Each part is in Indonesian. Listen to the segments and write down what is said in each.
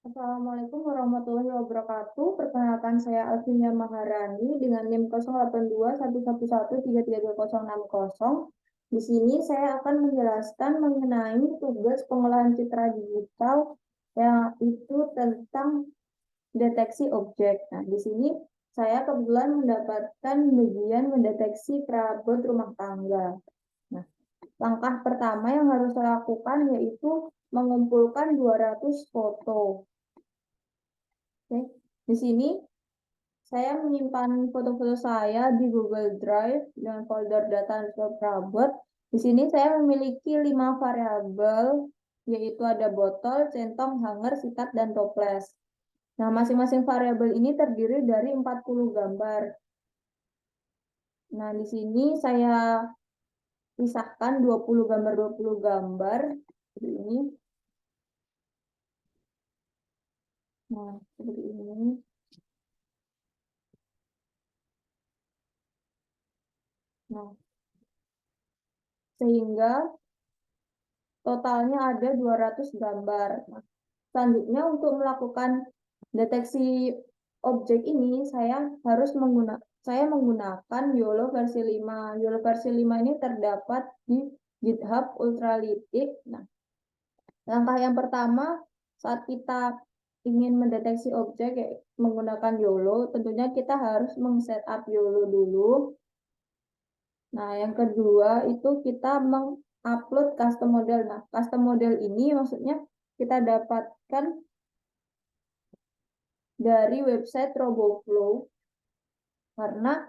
Assalamualaikum warahmatullahi wabarakatuh. Perkenalkan saya Alfinia Maharani dengan NIM 082111332060. Di sini saya akan menjelaskan mengenai tugas pengolahan citra digital yang itu tentang deteksi objek. Nah, di sini saya kebetulan mendapatkan bagian mendeteksi perabot rumah tangga. Nah, langkah pertama yang harus saya lakukan yaitu mengumpulkan 200 foto. Oke, di sini saya menyimpan foto-foto saya di Google Drive dengan folder data perabot. Di sini saya memiliki 5 variabel, yaitu ada botol, centong, hanger, sikat, dan toples. Nah, masing-masing variabel ini terdiri dari 40 gambar. Nah, di sini saya pisahkan 20 gambar 20 gambar seperti ini. Nah, seperti ini. Nah, sehingga totalnya ada 200 gambar. Nah, selanjutnya untuk melakukan deteksi objek ini saya menggunakan YOLO versi 5. YOLO versi 5 ini terdapat di GitHub Ultralytics. Nah, langkah yang pertama saat kita ingin mendeteksi objek menggunakan YOLO, tentunya kita harus meng-setup YOLO dulu. Nah, yang kedua itu kita mengupload custom model. Nah, custom model ini maksudnya kita dapatkan dari website RoboFlow karena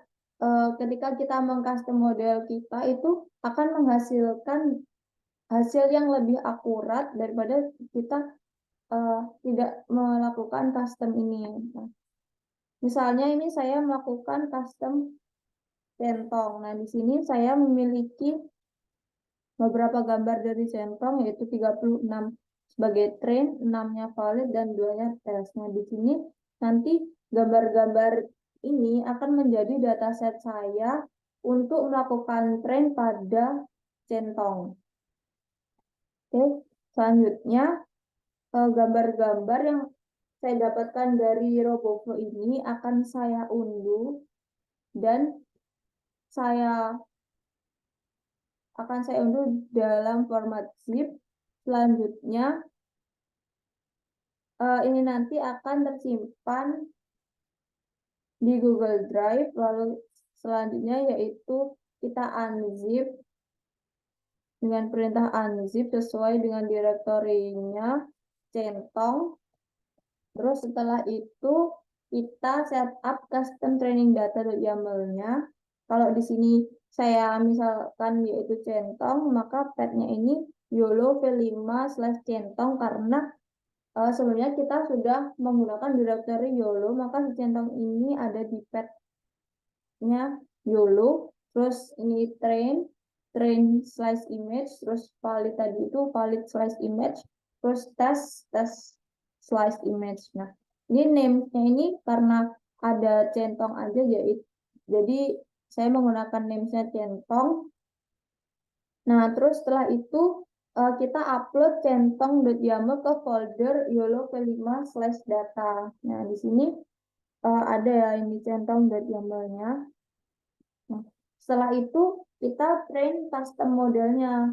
ketika kita mengcustom model kita itu akan menghasilkan hasil yang lebih akurat daripada kita tidak melakukan custom ini. Nah, misalnya ini saya melakukan custom centong. Nah, di sini saya memiliki beberapa gambar dari centong yaitu 36 sebagai train, 6-nya valid dan 2-nya test. Nah, di sini nanti gambar-gambar ini akan menjadi dataset saya untuk melakukan train pada centong. Oke, selanjutnya gambar-gambar yang saya dapatkan dari RoboFlow ini akan saya unduh dan akan saya unduh dalam format zip. Selanjutnya ini nanti akan tersimpan di Google Drive. Lalu selanjutnya yaitu kita unzip dengan perintah unzip sesuai dengan direktorinya centong. Terus setelah itu kita setup custom training data.yaml-nya. Kalau di sini saya misalkan yaitu centong, maka path-nya ini YOLO v5/centong karena sebenarnya kita sudah menggunakan directory YOLO, maka si centong ini ada di path-nya YOLO. Terus ini train slice image, terus valid tadi itu valid slice image, terus test slice image. Nah, ini name-nya ini karena ada centong aja jadi saya menggunakan name-nya centong. Nah, terus setelah itu kita upload centong.yaml ke folder YOLO v5/data. Nah, di sini ada ya ini centong.yaml-nya. Nah, setelah itu kita train custom modelnya.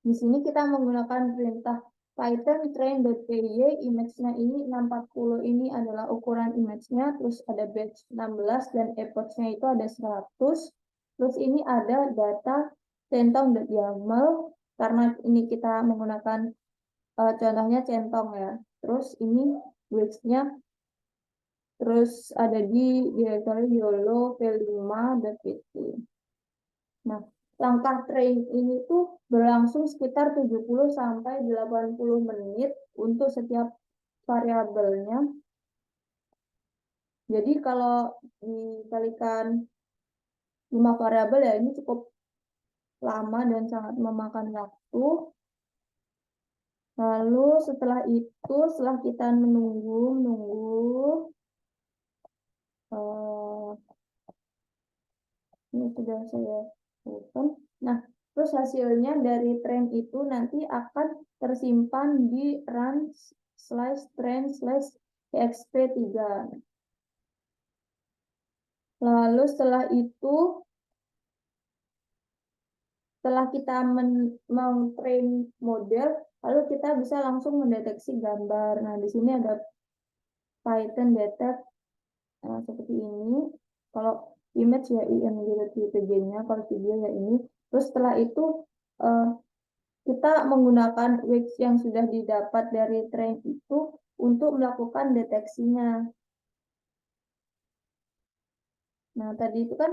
Di sini kita menggunakan perintah Python train.py, image-nya ini 640 ini adalah ukuran image-nya, terus ada batch 16 dan epoch-nya itu ada 100. Terus ini ada data centong.yaml karena ini kita menggunakan contohnya centong ya. Terus ini width-nya terus ada di directory YOLO v5.pt. Nah, langkah train ini tuh berlangsung sekitar 70 sampai 80 menit untuk setiap variabelnya. Jadi kalau dikalikan 5 variabel ya ini cukup lama dan sangat memakan waktu. Lalu setelah itu, setelah kita menunggu, ini sudah saya open. Nah, terus hasilnya dari train itu nanti akan tersimpan di run .trend/exp3. Lalu setelah itu, setelah kita men-train model, lalu kita bisa langsung mendeteksi gambar. Nah, di sini ada Python detect seperti ini. Kalau image ya IM gitu nya, kalau video ya ini. Terus setelah itu kita menggunakan weights yang sudah didapat dari train itu untuk melakukan deteksinya. Nah, tadi itu kan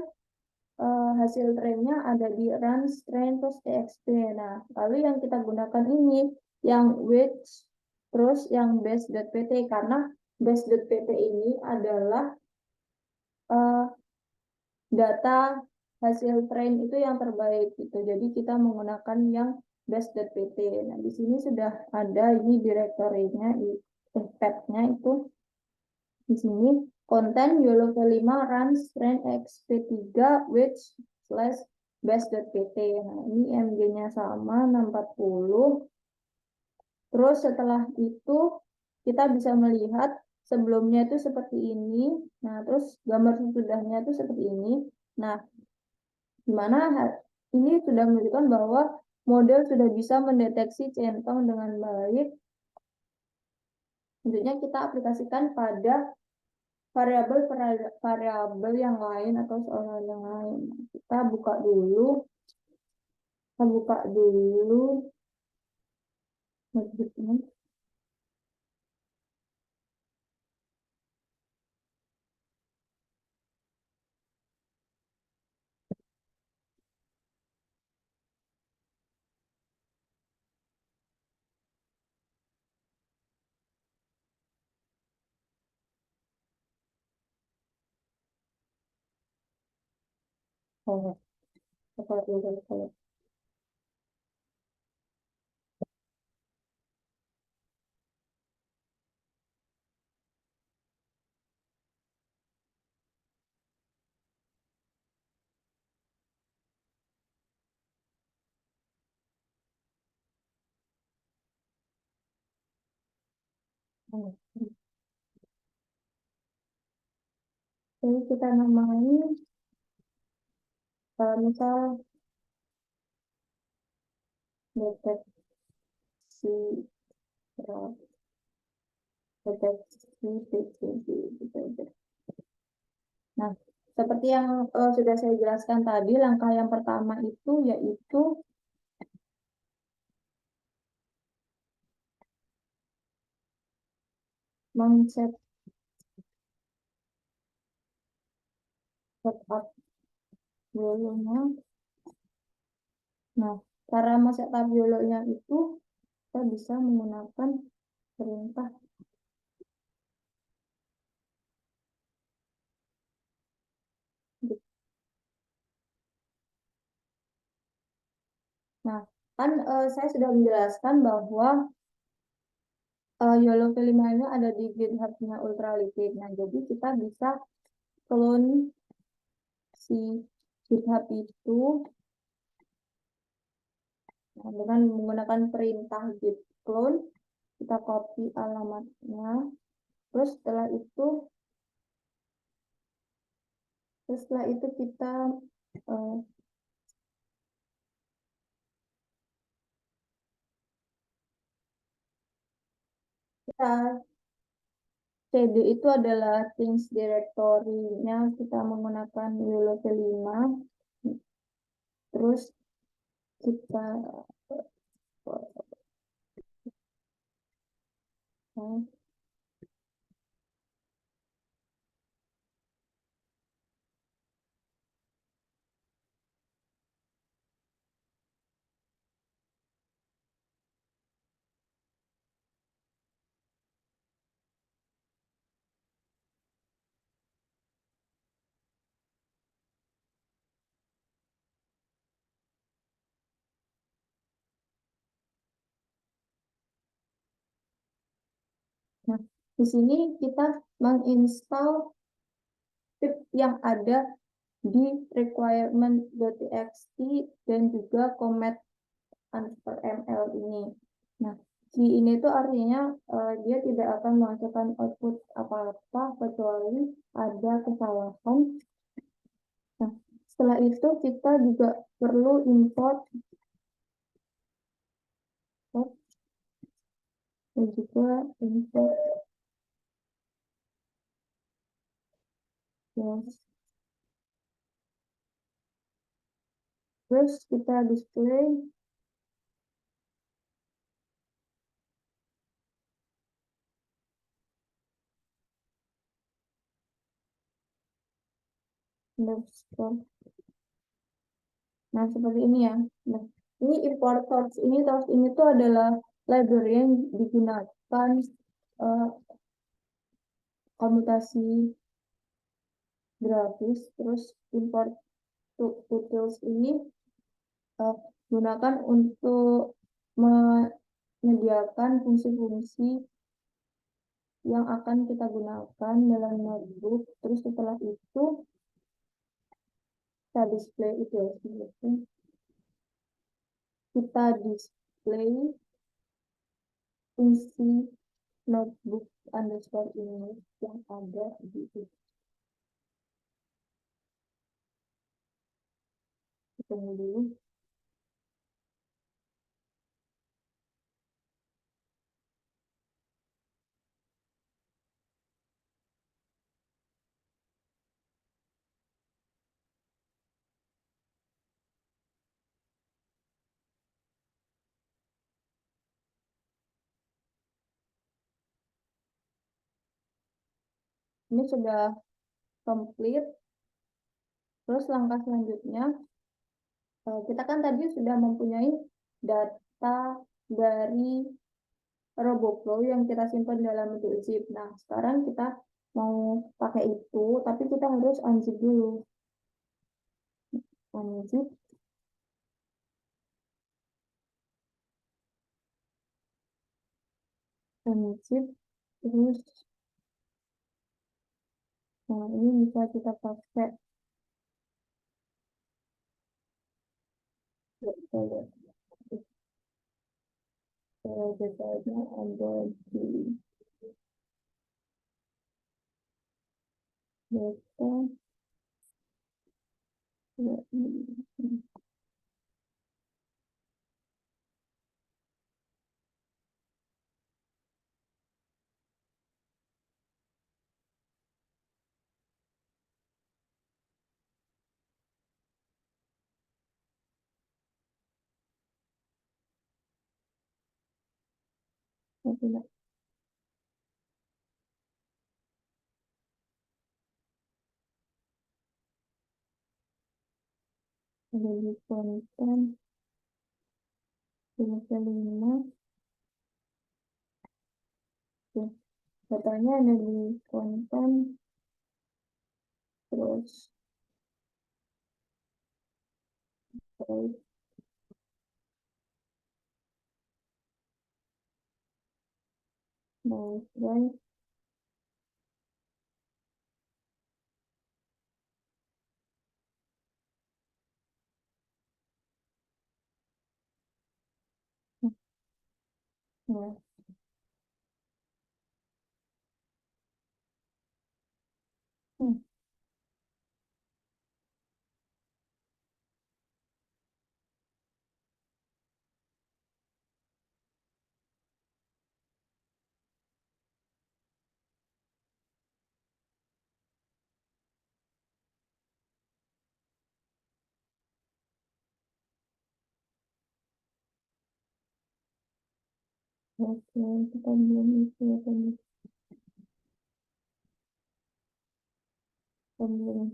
hasil trainnya ada di runs train terus exp. Nah, lalu yang kita gunakan ini yang weights terus yang base.pt, karena base.pt ini adalah data hasil train itu yang terbaik gitu. Jadi kita menggunakan yang base.pt. Nah, di sini sudah ada ini direktorinya, tabnya itu di sini konten YOLO V5 runs train exp3 which/base.pt. Nah, ini MG-nya sama 640. Terus setelah itu kita bisa melihat sebelumnya itu seperti ini. Nah, terus gambar sesudahnya itu seperti ini. Nah, dimana ini sudah menunjukkan bahwa model sudah bisa mendeteksi centong dengan baik. Tentunya kita aplikasikan pada variabel yang lain atau soal yang lain. Kita buka dulu. Notebooknya. Oh, dulu. Jadi kita namai misal deteksi gitu. Nah, seperti yang sudah saya jelaskan tadi, langkah yang pertama itu yaitu men-set setup YOLO-nya. Nah, cara men-setup YOLO-nya itu kita bisa menggunakan perintah Nah, kan saya sudah menjelaskan bahwa YOLO V5 ini ada di GitHub-nya Ultraliquid. Nah, jadi kita bisa clone si GitHub itu dengan menggunakan perintah git clone. Kita copy alamatnya. Terus setelah itu kita CD itu adalah things directory-nya, kita menggunakan YOLO V5. Terus kita Nah, di sini kita menginstal pip yang ada di requirement.txt dan juga command_ml ini. Nah, di ini tuh artinya dia tidak akan menghasilkan output apa-apa kecuali ada kesalahan. Nah, setelah itu kita juga perlu import dan juga import yes. Terus kita display underscore. Nah, seperti ini ya. Nah, ini import source ini tuh adalah library yang digunakan komutasi grafis. Terus import utils ini gunakan untuk menyediakan fungsi-fungsi yang akan kita gunakan dalam notebook. Terus setelah itu kita display utils gitu. Kita display fungsi notebook underscore image yang ada di itu. Tunggu dulu. Ini sudah complete. Terus langkah selanjutnya, kita kan tadi sudah mempunyai data dari RoboFlow yang kita simpan dalam bentuk zip. Nah, sekarang kita mau pakai itu, tapi kita harus unzip dulu. Unzip. Unzip. Terus, nah ini bisa kita pakai. Datanya ada di data. Tidak. Ada di konten. 5. Oke. Datanya ada di konten. Terus drive. Nah, drive. Nah, hmm. Oke, kita belum isi ya tadi. Kita belum.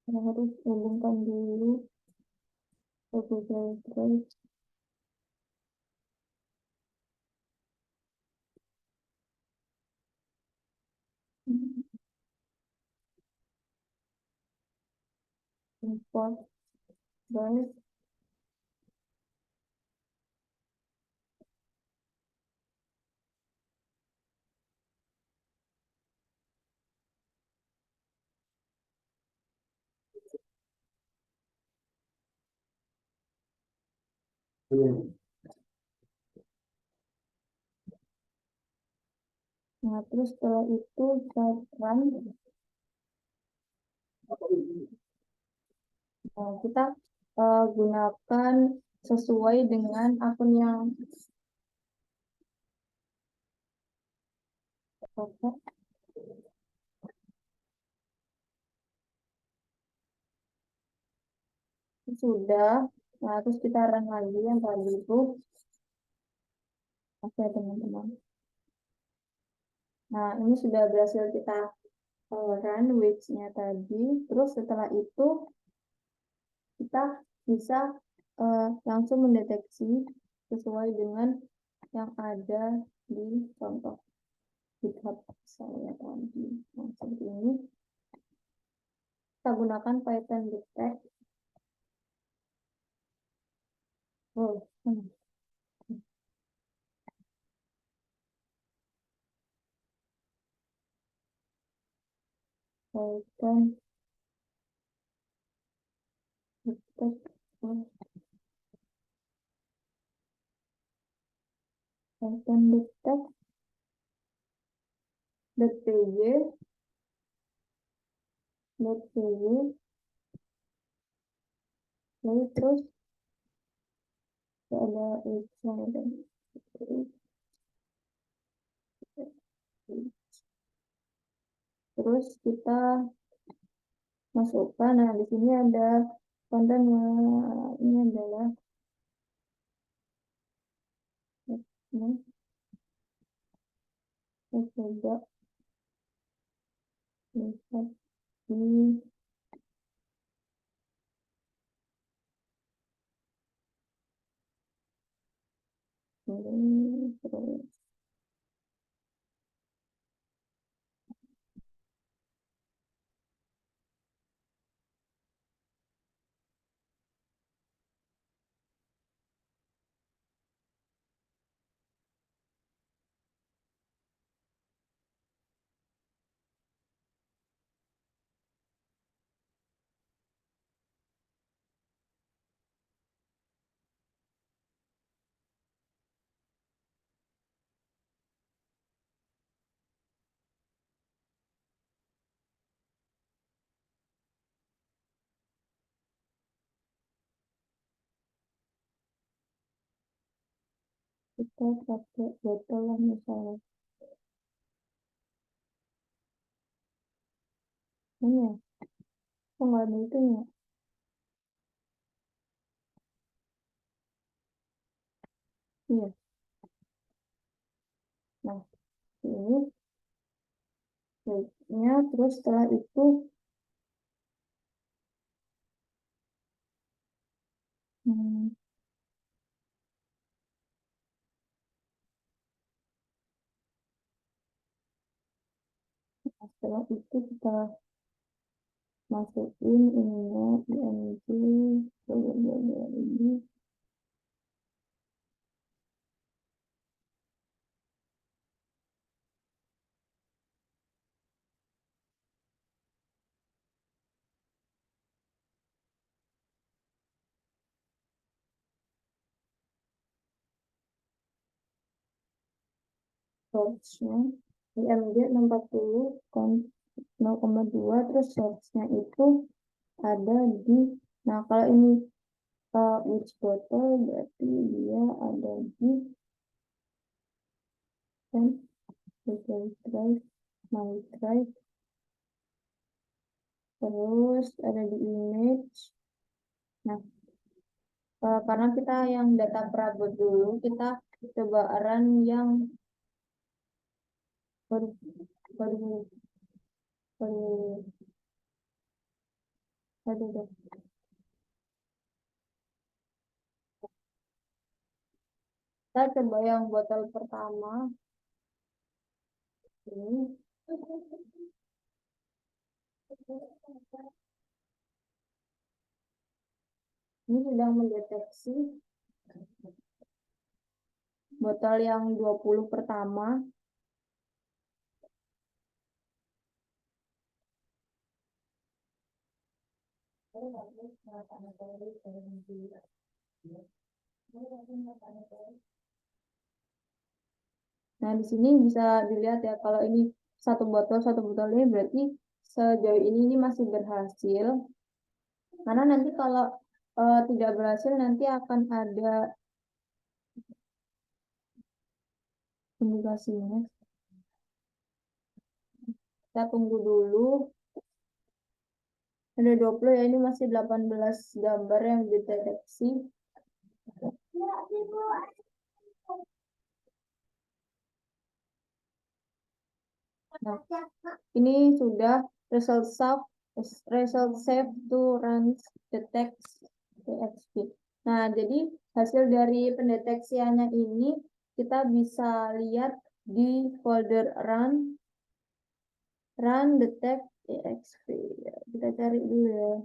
Kita harus hubungkan dulu ke Google Drive. Import drive. Nah, terus setelah itu kita run. Nah, kita gunakan sesuai dengan akun yang cocok. Sudah. Nah, terus kita run lagi yang tadi itu. Oke, teman-teman. Nah, ini sudah berhasil kita run weights-nya tadi. Terus setelah itu kita bisa langsung mendeteksi sesuai dengan yang ada di contoh GitHub saya tadi. Nah, seperti ini. Kita gunakan Python detect. Oh, Python detect. Oh, Python detect. .py lalu terus ada terus kita masukkan. Nah, di sini ada kontennya. Ini adalah ini. Saya coba lihat di sini terus. Kita pakai botol lah misalnya. Ini ya, kok nggak ada itu ya? Iya. Nah, ini baiknya. Terus setelah itu hmm, setelah itu kita masukin ininya img ini source-nya img 60 0,2. Terus source-nya itu ada di, nah kalau ini which bottle berarti dia ada di kan Google Drive, My Drive. Terus ada di image. Nah, karena kita yang data perabot dulu, kita coba run yang baru baru baru aduh. Kita coba yang botol pertama ini. Ini sedang mendeteksi botol yang 20 pertama. Nah, di sini bisa dilihat ya, kalau ini satu botol ini berarti sejauh ini masih berhasil. Karena nanti kalau tidak berhasil, nanti akan ada indikasinya. Kita tunggu dulu. Ada 20 ya, ini masih 18 gambar yang dideteksi. Nah, ini sudah result save to runs detect txt. Nah, jadi hasil dari pendeteksiannya ini kita bisa lihat di folder run detect exp. Ya, kita cari dulu ya.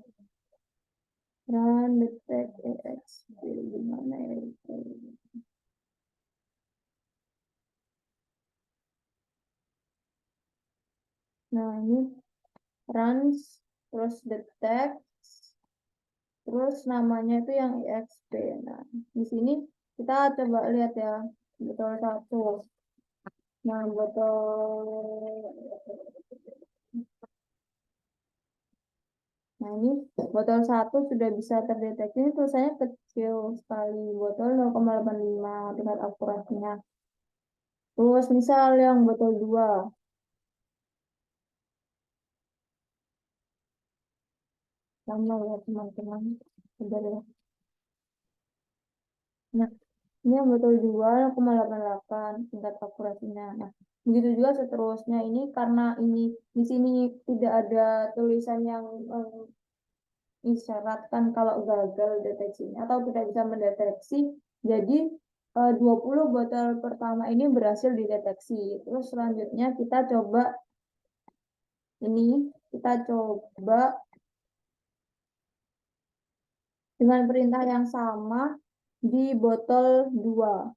Run detect exp gimana ya itu? Nah, ini runs terus detect terus namanya itu yang exp. Nah, di sini kita coba lihat ya, botol satu. Nah, nah ini botol satu sudah bisa terdeteksi. Ini tulisannya kecil sekali, botol 0,85 tingkat akurasinya. Terus misal yang botol 2, sama ya teman-teman. Udah ya. Nah, ini yang botol 2 0,88 tingkat akurasinya. Nah, begitu juga seterusnya. Ini karena ini di sini tidak ada tulisan yang isyaratkan kalau gagal deteksinya atau tidak bisa mendeteksi. Jadi 20 botol pertama ini berhasil dideteksi. Terus selanjutnya kita coba dengan perintah yang sama di botol 2.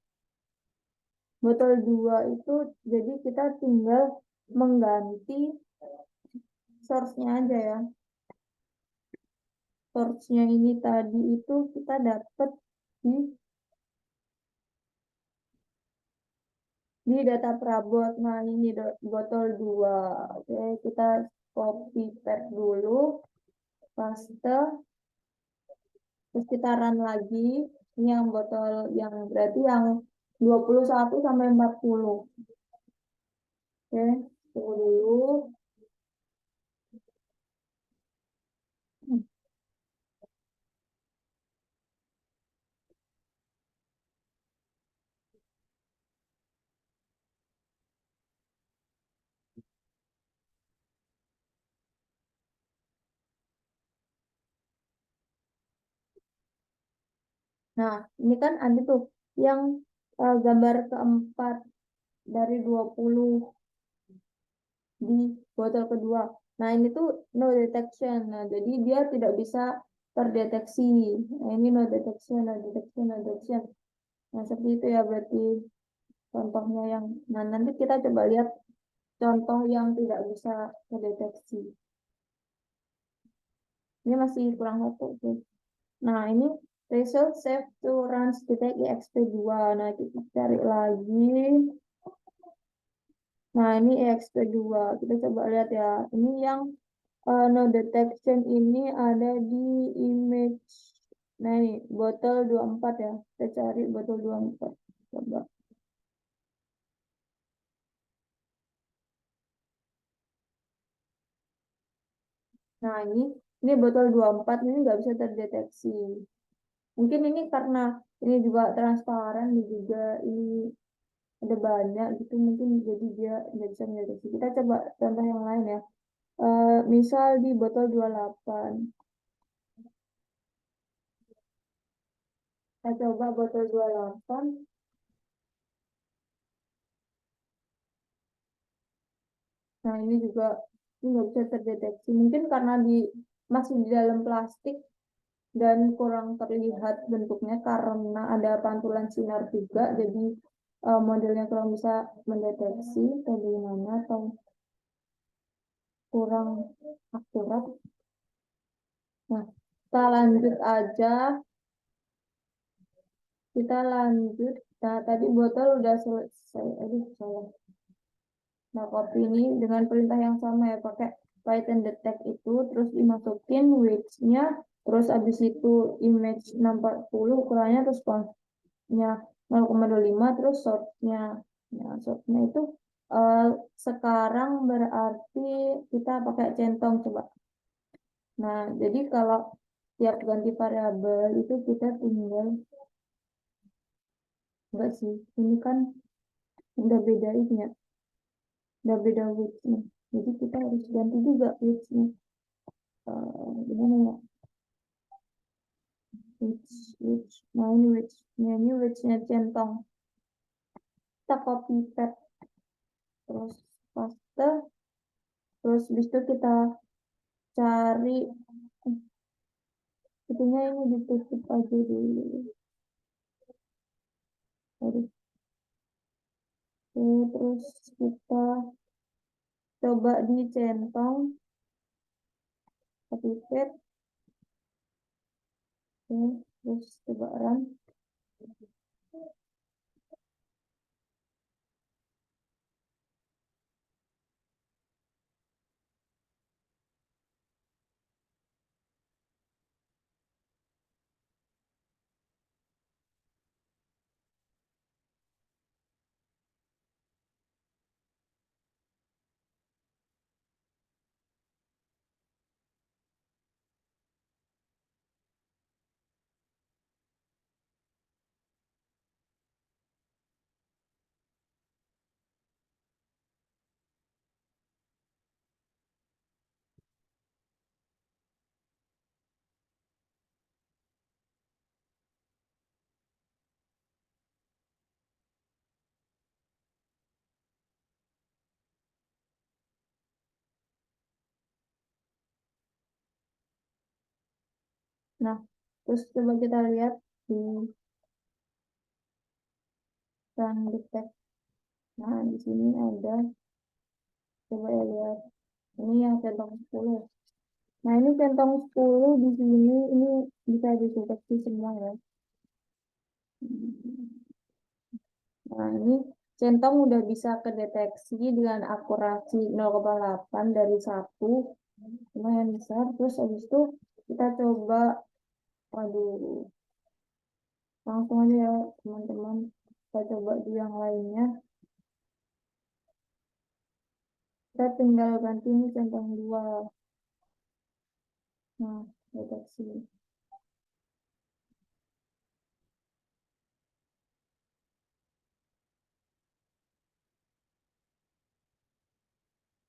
Botol 2 itu jadi kita tinggal mengganti source-nya aja ya. Source-nya ini tadi itu kita dapat di data perabot. Nah, ini botol 2. Oke, kita copy paste dulu, paste, terus kita run lagi. Ini yang botol yang berarti yang 21 sampai 40. Oke, tunggu dulu. Nah, ini kan ada tuh yang gambar keempat dari 20 di botol kedua. Nah, ini tuh no detection. Nah, jadi dia tidak bisa terdeteksi. Nah, ini no detection, no detection, no detection. Nah, seperti itu ya berarti contohnya yang. Nah, nanti kita coba lihat contoh yang tidak bisa terdeteksi. Ini masih kurang satu tuh. Nah, ini result save to runs detect exp2. Nah, kita cari lagi. Nah, ini exp2. Kita coba lihat ya. Ini yang no detection ini ada di image. Nah, ini botol 24 ya. Kita cari botol 24. Coba. Nah, ini botol 24 ini nggak bisa terdeteksi. Mungkin ini karena ini juga transparan dan juga ini ada banyak gitu, mungkin jadi dia nggak bisa mendeteksi. Kita coba contoh yang lain ya. Misal di botol 28. Kita coba botol 28. Nah, ini juga ini nggak bisa terdeteksi. Mungkin karena masih di dalam plastik dan kurang terlihat bentuknya karena ada pantulan sinar juga. Jadi modelnya kurang bisa mendeteksi atau gimana atau kurang akurat. Nah, kita lanjut aja. Kita lanjut. Nah, tadi botol udah selesai. Aduh, salah. Nah, copy ini dengan perintah yang sama ya, pakai Python detect itu, terus dimasukin width-nya, terus abis itu image 640 ukurannya, terus font-nya 0,25, terus sort-nya. Nah, sort-nya itu eh, sekarang berarti kita pakai centong coba. Nah, jadi kalau tiap ganti variabel itu kita tinggal, enggak sih, ini kan udah beda ini ya, udah beda width-nya. Jadi kita harus ganti juga width-nya. Gimana ya? Nah ini width-nya centong. Kita copy paste, terus paste, terus habis itu kita cari, itunya ini ditutup aja dulu. Oke, terus kita coba di centong, copy paste, terus coba run. Nah, terus coba kita lihat di run detect. Nah, di sini ada, coba ya lihat. Ini yang centong 10. Nah, ini centong 10 di sini, ini bisa dideteksi semua ya. Nah, ini centong udah bisa kedeteksi dengan akurasi 0,8 dari 1. Lumayan besar. Terus habis itu kita coba, aduh, langsung aja ya teman-teman. Kita coba di yang lainnya. Kita tinggal ganti ini centong 2. Nah, deteksi.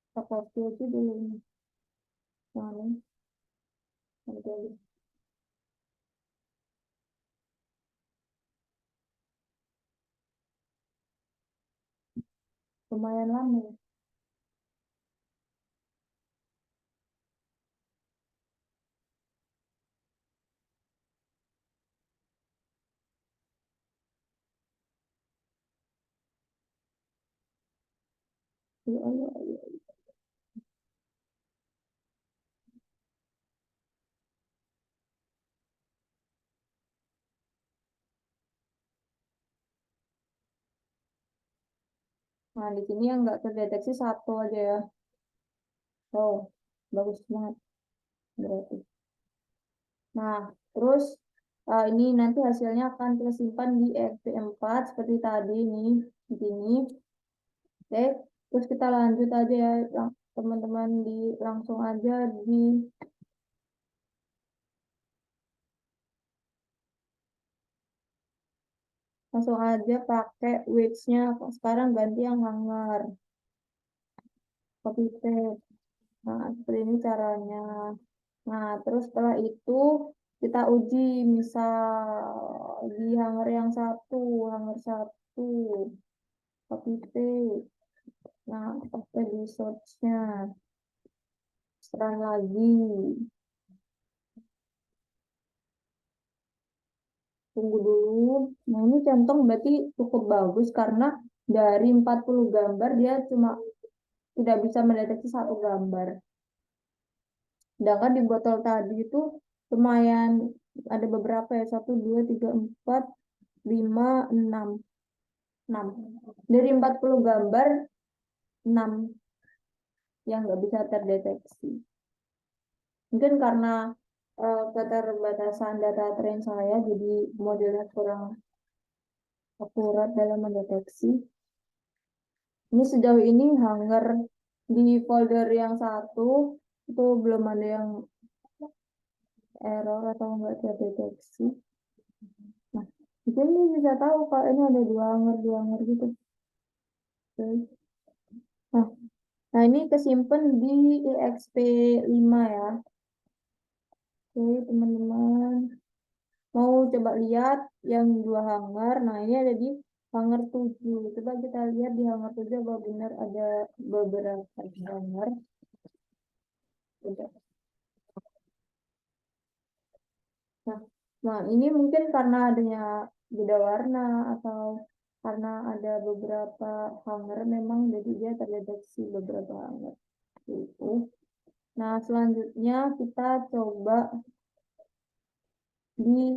Kita copy aja dulu ini. Nah, ini. Ada. Lumayan lama ya. Ya Allah, ya. Nah, di sini yang nggak terdeteksi satu aja ya. Oh, bagus banget berarti. Nah, terus ini nanti hasilnya akan kita simpan di ext4 seperti tadi nih di sini. Oke, terus kita lanjut aja ya teman-teman, di langsung aja di langsung aja pakai width-nya sekarang ganti yang hanger, copy paste. Nah, seperti ini caranya. Nah, terus setelah itu kita uji misal di hanger satu, copy paste. Nah, pakai di search-nya, serang lagi. Tunggu dulu. Nah, ini centong berarti cukup bagus karena dari 40 gambar dia cuma tidak bisa mendeteksi satu gambar. Sedangkan di botol tadi itu lumayan ada beberapa ya, 1, 2, 3, 4. 5, 6. 6. Dari 40 gambar, 6 yang nggak bisa terdeteksi. Mungkin karena keterbatasan data train saya, jadi modelnya kurang akurat dalam mendeteksi. Ini sejauh ini Hanger di folder yang satu itu belum ada yang error atau nggak terdeteksi. Nah, di sini bisa tahu kalau ini ada dua Hanger gitu. Nah, nah ini kesimpan di EXP5 ya. Oke, teman-teman. Mau coba lihat yang dua Hanger. Nah, ini ada di Hanger 7. Coba kita lihat di Hanger 7 bahwa benar ada beberapa Hanger. Nah, ini mungkin karena adanya beda warna atau karena ada beberapa Hanger memang jadi dia terdeteksi beberapa Hanger. Itu. Nah, selanjutnya kita coba di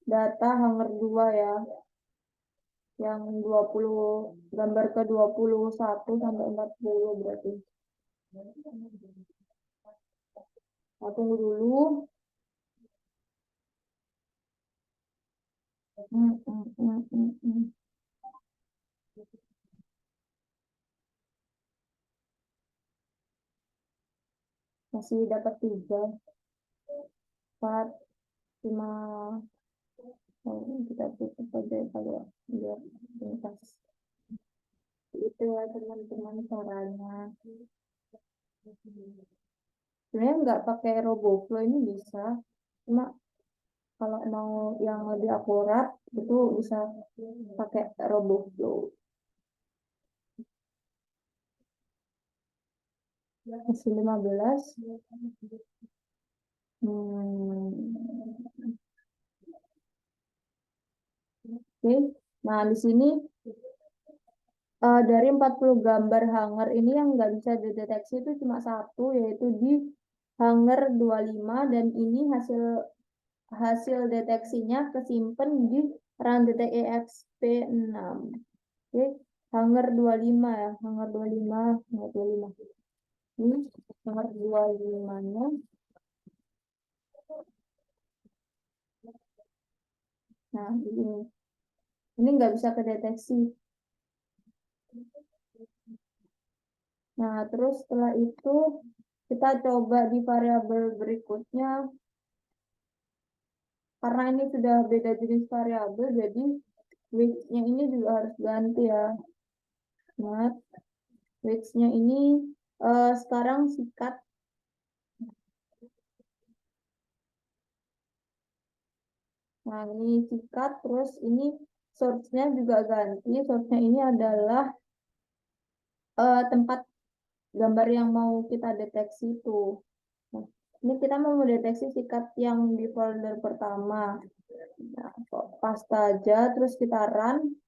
data Hanger 2 ya. Yang 20 gambar ke 21 sampai 40 berarti. Nah, tunggu dulu. Masih dapat 3, 4, 5. Kita tutup aja kalau biar tuntas. Itu ya teman-teman caranya. Sebenarnya nggak pakai RoboFlow ini bisa, cuma kalau mau yang lebih akurat itu bisa pakai RoboFlow. Masih 15. Oke. Nah, di sini dari 40 gambar Hanger ini yang nggak bisa dideteksi itu cuma satu, yaitu di Hanger 25, dan ini hasil deteksinya kesimpan di RunDetect EXP6. Oke, Hanger 25 ya, Hanger 25, Hanger 25. Ini Hanger 25-nya. Nah, ini nggak bisa kedeteksi. Nah, terus setelah itu kita coba di variabel berikutnya. Karena ini sudah beda jenis variabel, jadi weights-nya ini juga harus ganti ya. Nah, weights-nya ini sekarang sikat. Nah, ini sikat, terus ini source-nya juga ganti. Source-nya ini adalah tempat gambar yang mau kita deteksi itu. Nah, ini kita mau mendeteksi sikat yang di folder pertama. Nah, paste aja, terus kita run.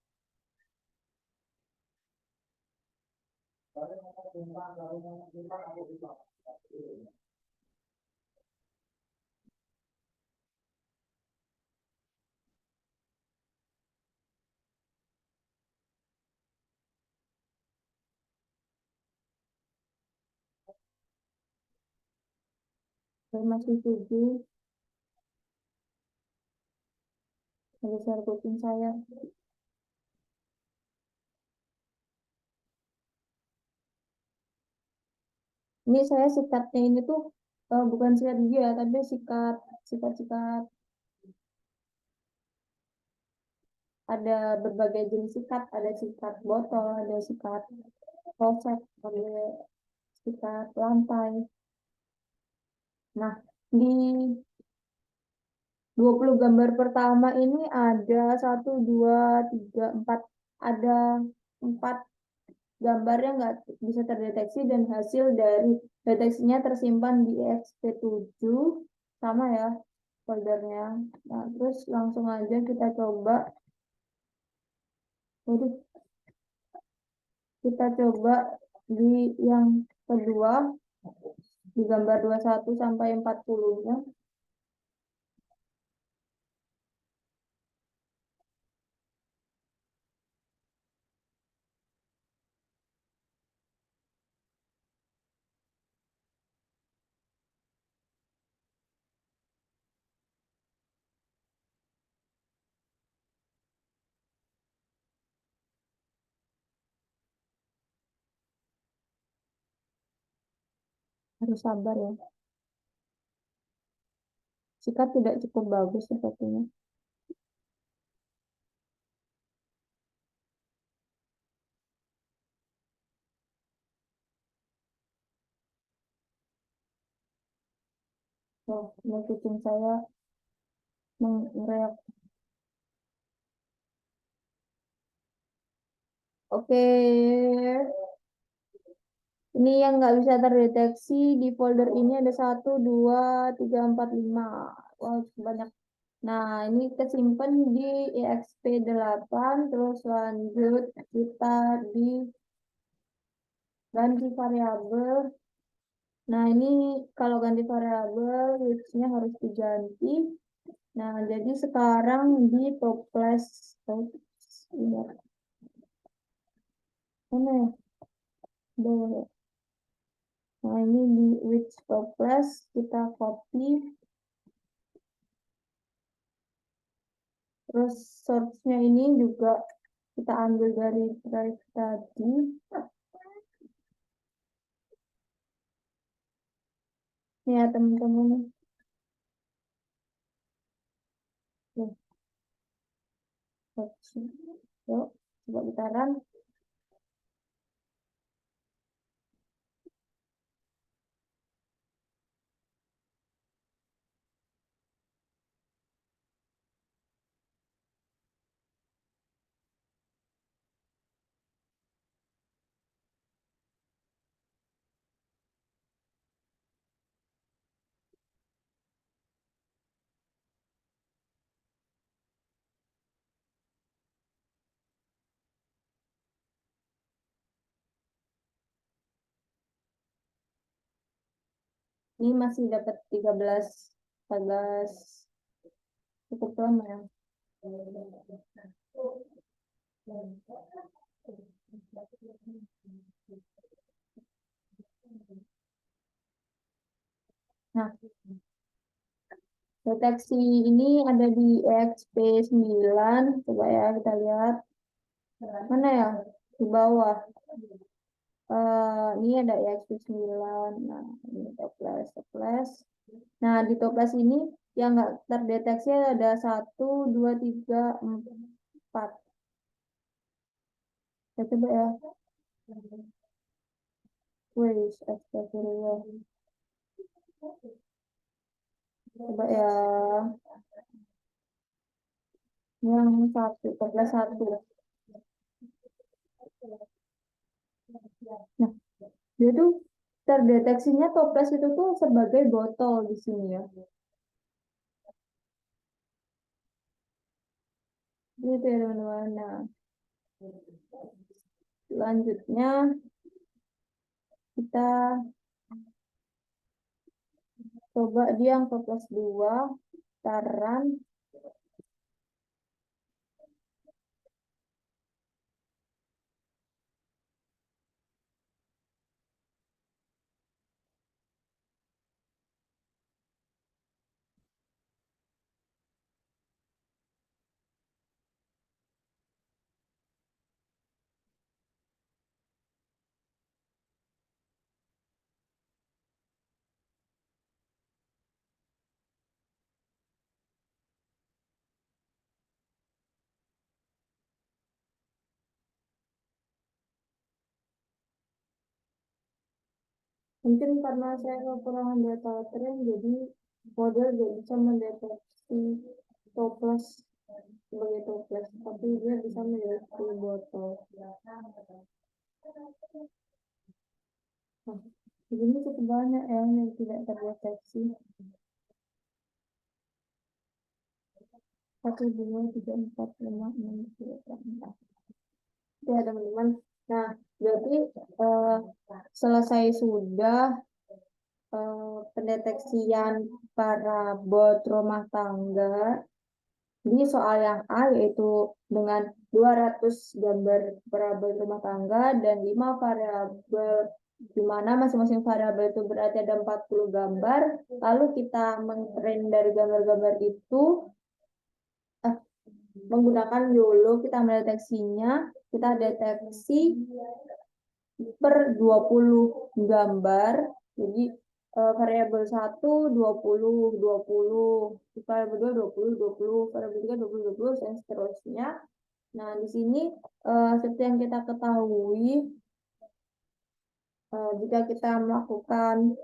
Masih 7. Besar kuping saya. Ini saya sikatnya ini tuh bukan sikat gigi ya, tapi sikat ada berbagai jenis sikat, ada sikat botol, ada sikat kloset, ada sikat lantai. Nah, di 20 gambar pertama ini ada 1, 2, 3, 4, ada 4 gambar yang nggak bisa terdeteksi dan hasil dari deteksinya tersimpan di EXP7 sama ya foldernya. Nah, terus langsung aja kita coba. Kita coba di yang kedua, di gambar 21 sampai 40-nya. Harus sabar ya. Sikat tidak cukup bagus sepertinya. Oh, ini kucing saya mengereak. Oke. Ini yang nggak bisa terdeteksi di folder ini ada 1, 2, 3, 4, 5. Wah, banyak. Nah, ini kesimpan di EXP8, terus lanjut kita di ganti variabel. Nah, ini kalau ganti variabel, width-nya harus diganti. Nah, jadi sekarang di toples. Mana ya? Nah, ini di width toples kita copy. Terus source-nya ini juga kita ambil dari drive tadi. Nih ya teman-teman. Yuk, coba ditaran. Ini masih dapat 13, 14, cukup lama ya. Nah, deteksi ini ada di EXP9. Coba ya kita lihat. Mana ya? Di bawah. Ini ada EXP9. Nah, ini toples. Nah, di toples ini yang nggak terdeteksi ada 1, 2, 3, 4. Saya coba ya. Wih, astagfirullah. Coba ya. Yang toples 1. Nah, dia tuh terdeteksinya toples itu tuh sebagai botol di sini ya. Gitu ya teman-teman. Nah, selanjutnya kita coba dia yang toples 2, taran. Mungkin karena saya kekurangan data tren, jadi model gak bisa mendeteksi toples sebagai toples, tapi dia bisa mendeteksi botol. Nah, ini cukup banyak yang tidak terdeteksi. 1, 2, 3, 4, 5, 6, 7, 8. Ya teman-teman. Nah, berarti selesai sudah pendeteksian para bot rumah tangga di soal yang A, yaitu dengan 200 gambar variabel rumah tangga dan 5 variabel, di mana masing-masing variabel itu berarti ada 40 gambar. Lalu kita mentrain dari gambar-gambar itu menggunakan YOLO, kita mendeteksinya. Kita deteksi per 20 gambar. Jadi variabel 1 20, 20, variabel 2 20, 20, variabel 3 20, 20, dan seterusnya. Nah, di sini seperti yang kita ketahui, jika kita melakukan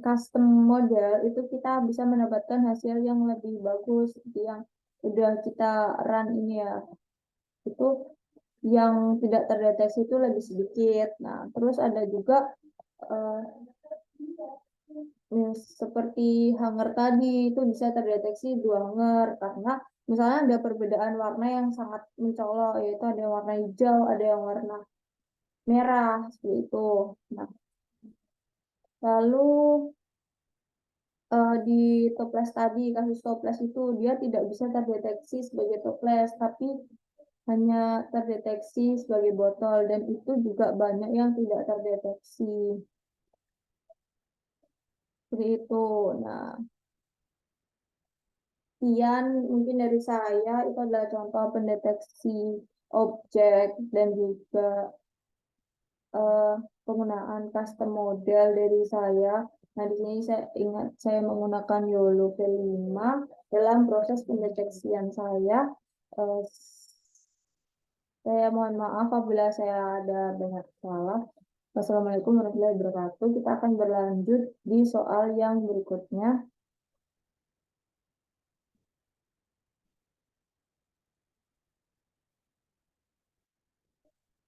custom model, itu kita bisa mendapatkan hasil yang lebih bagus, seperti yang udah kita run ini ya. Itu yang tidak terdeteksi itu lebih sedikit. Nah, terus ada juga seperti hanger tadi, itu bisa terdeteksi 2 hanger karena misalnya ada perbedaan warna yang sangat mencolok, yaitu ada yang warna hijau, ada yang warna merah, seperti itu. Nah, lalu di toples tadi, kasus toples itu dia tidak bisa terdeteksi sebagai toples, tapi hanya terdeteksi sebagai botol, dan itu juga banyak yang tidak terdeteksi. Seperti itu. Nah, sekian mungkin dari saya, itu adalah contoh pendeteksi objek dan juga penggunaan custom model dari saya. Nah, di sini saya ingat saya menggunakan YOLO V5 dalam proses pendeteksian saya. Saya mohon maaf apabila saya ada banyak salah. Wassalamualaikum warahmatullahi wabarakatuh. Kita akan berlanjut di soal yang berikutnya.